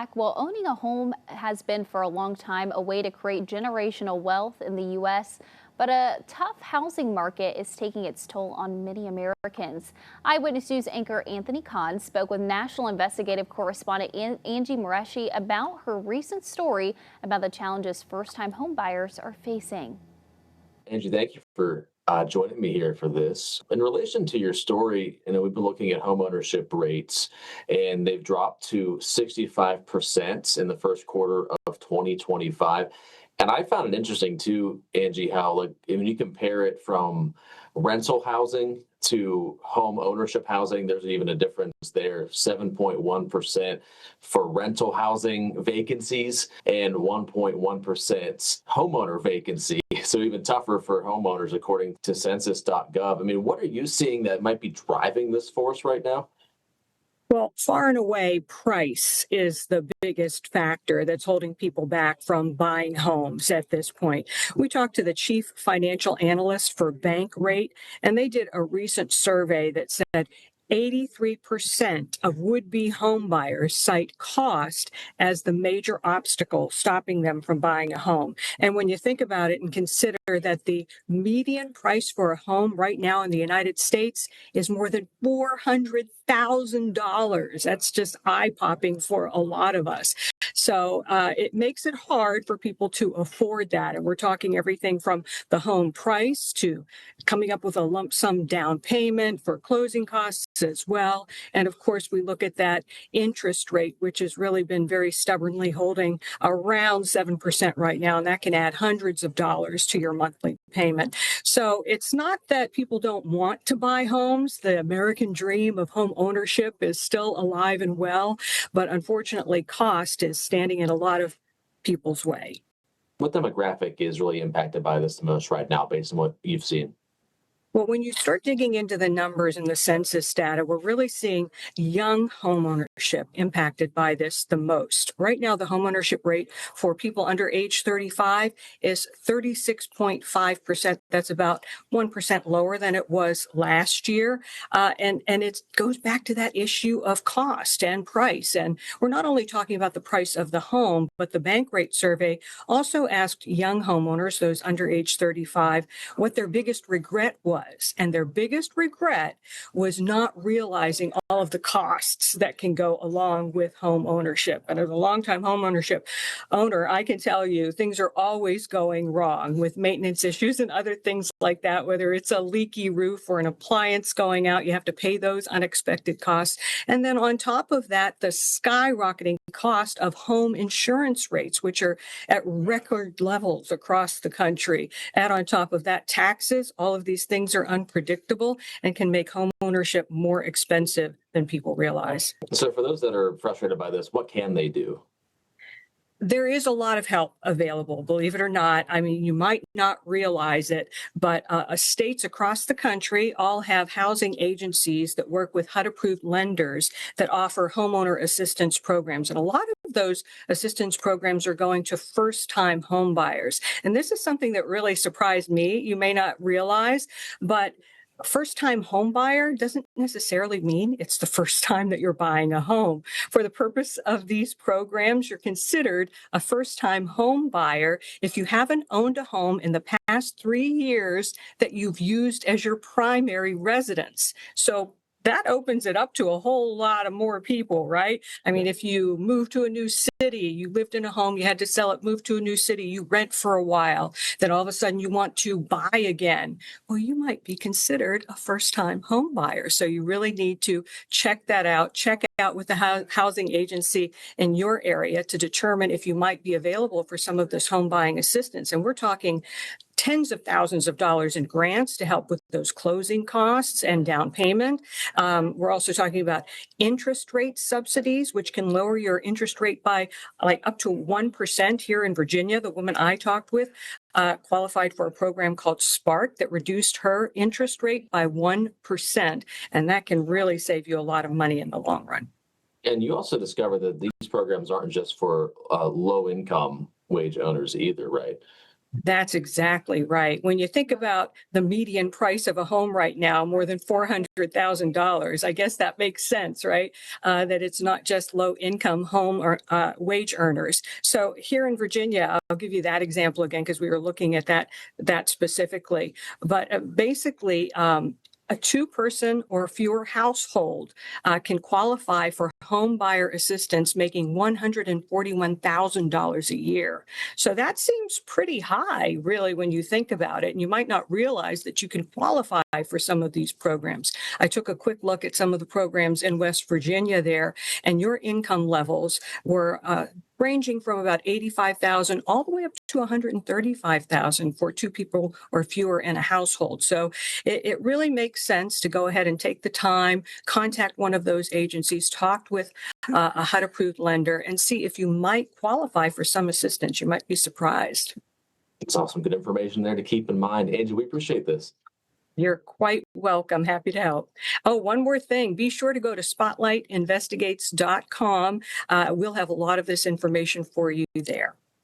back. Well, owning a home has been for a long time a way to create generational wealth in the U.S., but a tough housing market is taking its toll on many Americans. Eyewitness News anchor Anthony Kahn spoke with national investigative correspondent Angie Moreshi about her recent story about the challenges first-time homebuyers are facing. Angie, thank you for joining me here for this. In relation to your story, we've been looking at homeownership rates, and they've dropped to 65% in the first quarter of 2025. And I found it interesting too, Angie, how when you compare it from rental housing to home ownership housing, there's even a difference there, 7.1% for rental housing vacancies and 1.1% homeowner vacancy. So even tougher for homeowners, according to census.gov. What are you seeing that might be driving this force right now? Well, far and away, price is the biggest factor that's holding people back from buying homes at this point. We talked to the chief financial analyst for Bankrate, and they did a recent survey that said 83% of would-be home buyers cite cost as the major obstacle stopping them from buying a home. And when you think about it and consider that the median price for a home right now in the United States is more than $400,000. That's just eye-popping for a lot of us. So it makes it hard for people to afford that. And we're talking everything from the home price to coming up with a lump sum down payment for closing costs as well. And of course, we look at that interest rate, which has really been very stubbornly holding around 7% right now. And that can add hundreds of dollars to your monthly payment. So it's not that people don't want to buy homes. The American dream of home ownership is still alive and well. But unfortunately, cost is standing in a lot of people's way. What demographic is really impacted by this the most right now, based on what you've seen? Well, when you start digging into the numbers and the census data, we're really seeing young homeownership impacted by this the most. Right now, the homeownership rate for people under age 35 is 36.5%. That's about 1% lower than it was last year. And it goes back to that issue of cost and price. And we're not only talking about the price of the home, but the Bankrate survey also asked young homeowners, those under age 35, what their biggest regret was. And their biggest regret was not realizing all of the costs that can go along with home ownership. And as a longtime home ownership owner, I can tell you things are always going wrong with maintenance issues and other things like that, whether it's a leaky roof or an appliance going out, you have to pay those unexpected costs. And then on top of that, the skyrocketing cost of home insurance rates, which are at record levels across the country. Add on top of that, taxes, all of these things are unpredictable and can make home ownership more expensive than people realize. So for those that are frustrated by this, what can they do? There is a lot of help available, believe it or not. You might not realize it, but states across the country all have housing agencies that work with HUD-approved lenders that offer homeowner assistance programs. And a lot of those assistance programs are going to first-time home buyers. And this is something that really surprised me. You may not realize, but a first-time home buyer doesn't necessarily mean it's the first time that you're buying a home. For the purpose of these programs, you're considered a first-time home buyer if you haven't owned a home in the past 3 years that you've used as your primary residence. So that opens it up to a whole lot of more people, right? If you move to a new city, you lived in a home, you had to sell it, move to a new city, you rent for a while, then all of a sudden you want to buy again. Well, you might be considered a first-time home buyer. So you really need to check that out. Check out with the housing agency in your area to determine if you might be available for some of this home buying assistance. And we're talking tens of thousands of dollars in grants to help with those closing costs and down payment. We're also talking about interest rate subsidies, which can lower your interest rate by up to 1% here in Virginia. The woman I talked with qualified for a program called Spark that reduced her interest rate by 1%. And that can really save you a lot of money in the long run. And you also discovered that these programs aren't just for low-income wage owners either, right? That's exactly right. When you think about the median price of a home right now, more than $400,000, I guess that makes sense, right? That it's not just low income home or wage earners. So here in Virginia, I'll give you that example again because we were looking at that specifically. But basically, a two-person or fewer household can qualify for home buyer assistance making $141,000 a year. So that seems pretty high, really, when you think about it. And you might not realize that you can qualify for some of these programs. I took a quick look at some of the programs in West Virginia there, and your income levels were ranging from about 85,000 all the way up to 135,000 for two people or fewer in a household. So it really makes sense to go ahead and take the time, contact one of those agencies, talk with a HUD-approved lender, and see if you might qualify for some assistance. You might be surprised. It's awesome. Good information there to keep in mind. Angie, we appreciate this. You're quite welcome. Happy to help. Oh, one more thing. Be sure to go to spotlightinvestigates.com. We'll have a lot of this information for you there.